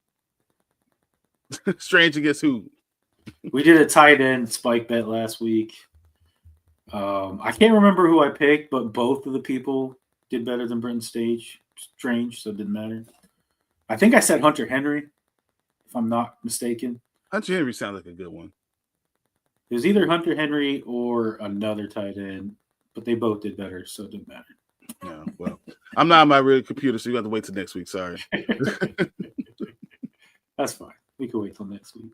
it. Strange against who? We did a tight end spike bet last week. I can't remember who I picked, but both of the people did better than Brendan Strange, so it didn't matter. I think I said Hunter Henry, if I'm not mistaken. Hunter Henry sounds like a good one. It was either Hunter Henry or another tight end, but they both did better, so it didn't matter. Yeah, well, I'm not on my real computer, so you have to wait till next week. Sorry. That's fine. We can wait till next week.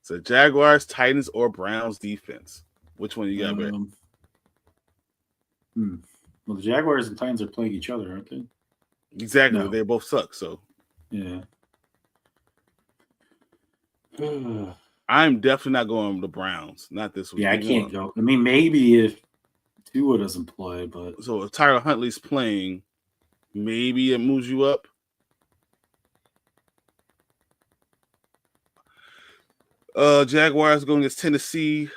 So Jaguars, Titans, or Browns defense? Which one you got, Barry? Well, the Jaguars and Titans are playing each other, aren't they? Exactly. No. They both suck, so. Yeah. I'm definitely not going with the Browns. Not this week. Yeah, I can't go. I mean, maybe if Tua doesn't play, but. So if Tyler Huntley's playing, maybe it moves you up. Jaguars going against Tennessee.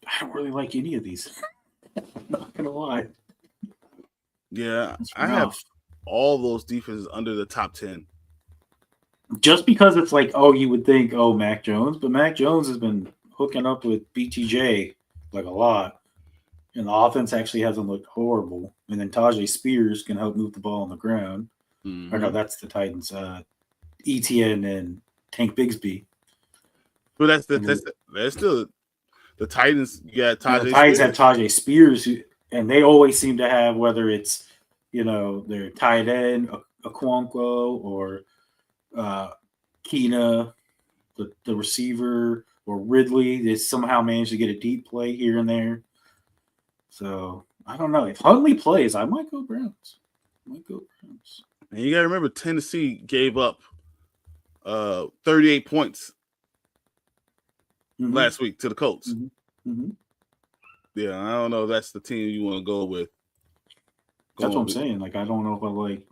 I don't really like any of these. I'm not gonna lie. Yeah, I have all those defenses under the top 10. Just because it's like, you would think, Mac Jones, but Mac Jones has been hooking up with BTJ like a lot, and the offense actually hasn't looked horrible. And then Tajay Spears can help move the ball on the ground. Mm-hmm. Or no, that's the Titans. ETN and Tank Bigsby. Well, that's still the Titans. You got Tajay. The Titans have Tajay Spears, and they always seem to have, whether it's their tight end Okonkwo or Keena, the receiver, or Ridley. They somehow managed to get a deep play here and there. So I don't know. If Huntley plays, I might go Browns. And you got to remember, Tennessee gave up 38 points last week to the Colts. Mm-hmm. Yeah, I don't know if that's the team you want to go with. That's what I'm saying. Like, I don't know if I like.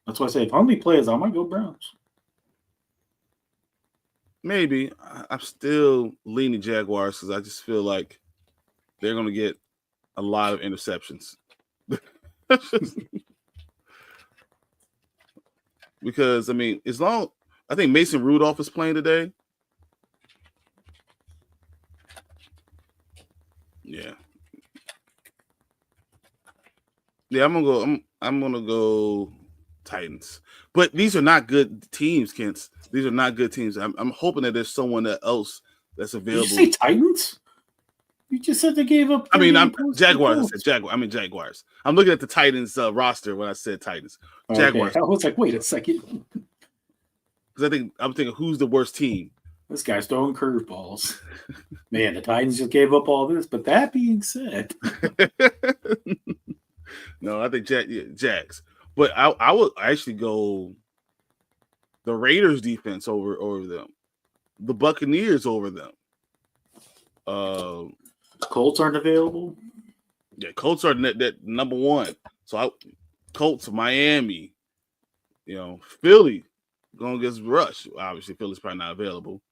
That's why I say if Huntley plays, I might go Browns. Maybe. I'm still leaning Jaguars because I just feel like they're going to get a lot of interceptions. Because, I mean, as long I think Mason Rudolph is playing today. Yeah. Yeah, I'm gonna go Titans. But these are not good teams, Kent. These are not good teams. I'm hoping that there's someone else that's available. Did you say Titans? You just said they gave up. I mean, I'm Jaguars. I said Jaguars. I mean Jaguars. I'm looking at the Titans roster when I said Titans. Jaguars. Okay. I was like, wait a second. Because I'm thinking, who's the worst team? This guy's throwing curveballs. Man, the Titans just gave up all this. But that being said, no, I think Jags. But I would actually go the Raiders defense over them, the Buccaneers over them. Colts aren't available. Yeah, Colts are that number one. So Colts, Miami, Philly going against Rush. Obviously, Philly's probably not available.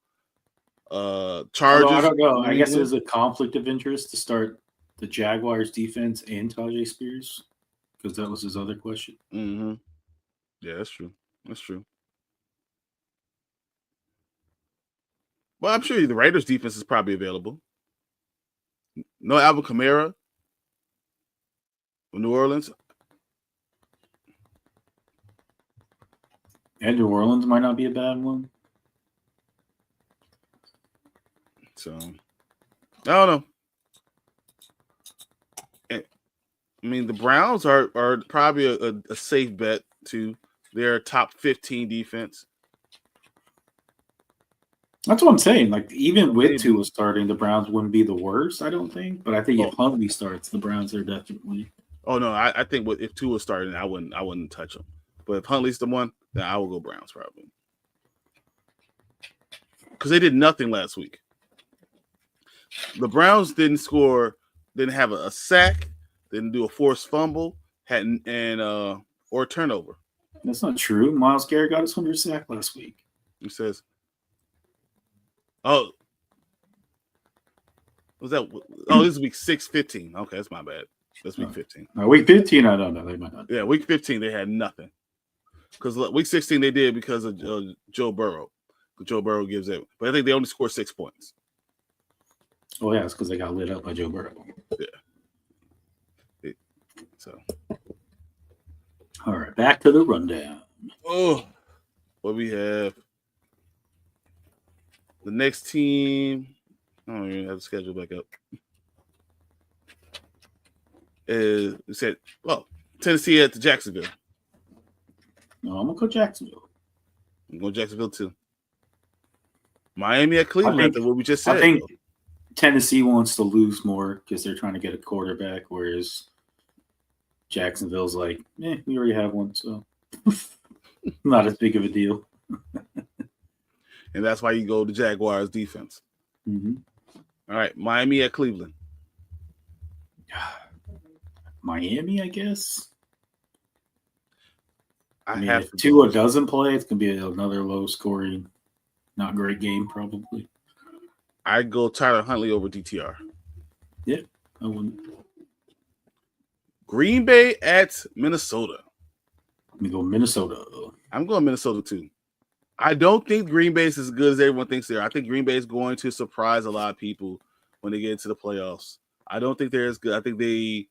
Chargers. I don't know. I guess there's a conflict of interest to start the Jaguars defense and Tajay Spears, because that was his other question. Mm-hmm. Yeah, that's true. That's true. Well, I'm sure the Raiders defense is probably available. No Alvin Kamara from New Orleans. And New Orleans might not be a bad one. So, I don't know. I mean, the Browns are probably a safe bet too. They're a top 15 defense. That's what I'm saying. Like, even with Tua starting, the Browns wouldn't be the worst, I don't think. But I think if Huntley starts, the Browns are definitely. Oh no, I think if Tua starting, I wouldn't touch him. But if Huntley's the one, then I will go Browns probably. Because they did nothing last week. The Browns didn't have a sack, didn't do a forced fumble, or a turnover. That's not true. Myles Garrett got his 100th sack last week. He says, "Oh, was that? Oh, this is week 6-15. Okay, that's my bad. That's week 15. No, week 15, I don't know. They might not. Yeah, week 15 they had nothing. Because week 16 they did because of Joe Burrow. Joe Burrow gives it, but I think they only scored 6 points. Oh yeah, it's because they got lit up by Joe Burrow. Yeah. So, all right, back to the rundown. Oh, what we have? The next team. I don't even have the schedule back up. We said, Tennessee at Jacksonville. No, I'm gonna go Jacksonville. I'm going Jacksonville too. Miami at Cleveland. What we just said. I think Tennessee wants to lose more because they're trying to get a quarterback, whereas Jacksonville's like, we already have one, so not as big of a deal. And that's why you go to Jaguars defense. Mm-hmm. All right, Miami at Cleveland. Miami, I guess. If Tua doesn't play, it's going to be another low-scoring, not great game, probably. I'd go Tyler Huntley over DTR. Yeah, I wouldn't. Green Bay at Minnesota. Let me go Minnesota. I'm going Minnesota too. I don't think Green Bay is as good as everyone thinks they are. I think Green Bay is going to surprise a lot of people when they get into the playoffs. I don't think they're as good. I think they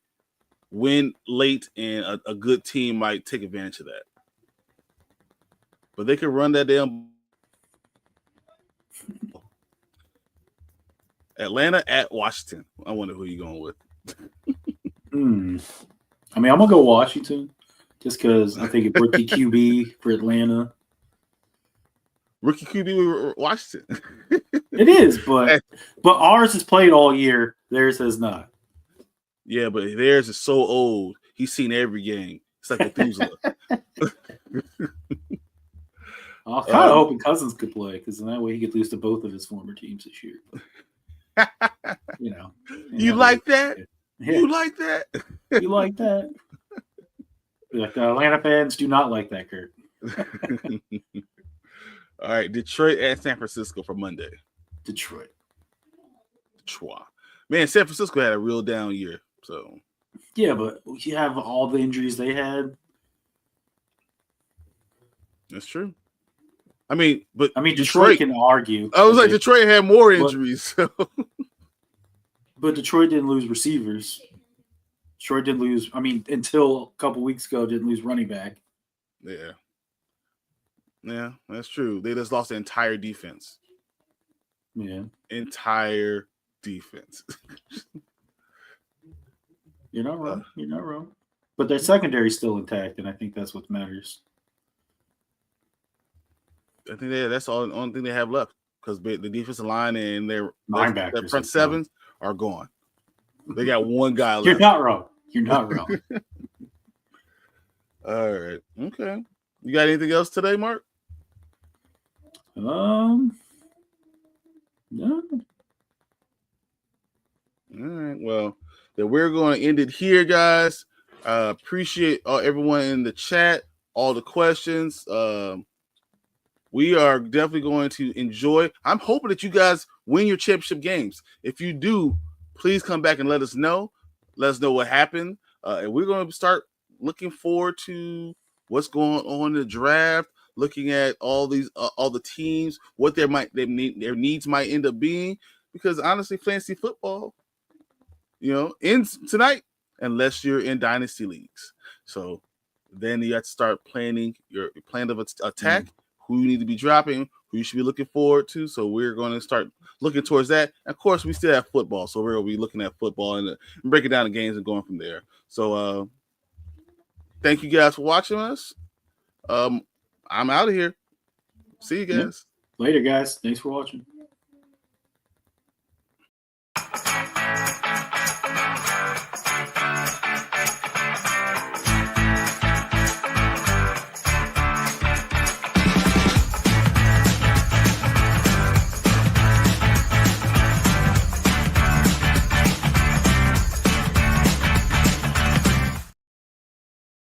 win late, and a good team might take advantage of that. But they can run that damn. Atlanta at Washington. I wonder who you're going with. I mean, I'm going to go Washington just because I think it's rookie QB for Atlanta. Rookie QB with Washington. It is, but ours has played all year. Theirs has not. Yeah, but theirs is so old. He's seen every game. It's like Methuselah. I was kind of hoping Cousins could play because in that way he could lose to both of his former teams this year. You like that? Yeah. You like that? You like that? Like the Atlanta fans do not like that, Kurt. All right, Detroit at San Francisco for Monday. Detroit. Man, San Francisco had a real down year. So yeah, but you have all the injuries they had. That's true. I mean, Detroit can argue. I was like, Detroit had more injuries. So. But Detroit didn't lose receivers. Detroit didn't lose. I mean, until a couple weeks ago, didn't lose running back. Yeah, that's true. They just lost the entire defense. Yeah. Entire defense. You're not wrong. You're not wrong. But their secondary is still intact, and I think that's what matters. I think that's the only thing they have left because the defensive line and their front sevens are gone. They got one guy left. You're not wrong. You're not wrong. All right. Okay. You got anything else today, Mark? No. All right. Well, then we're going to end it here, guys. Appreciate everyone in the chat, all the questions. We are definitely going to enjoy. I'm hoping that you guys win your championship games. If you do, please come back and let us know. Let us know what happened. And we're going to start looking forward to what's going on in the draft, looking at all the teams, what their needs might end up being. Because honestly, fantasy football, ends tonight unless you're in dynasty leagues. So then you have to start planning your plan of attack, who you need to be dropping, who you should be looking forward to. So we're going to start looking towards that. And of course, we still have football. So we're going to be looking at football and breaking down the games and going from there. So thank you guys for watching us. I'm out of here. See you guys. Later, guys. Thanks for watching.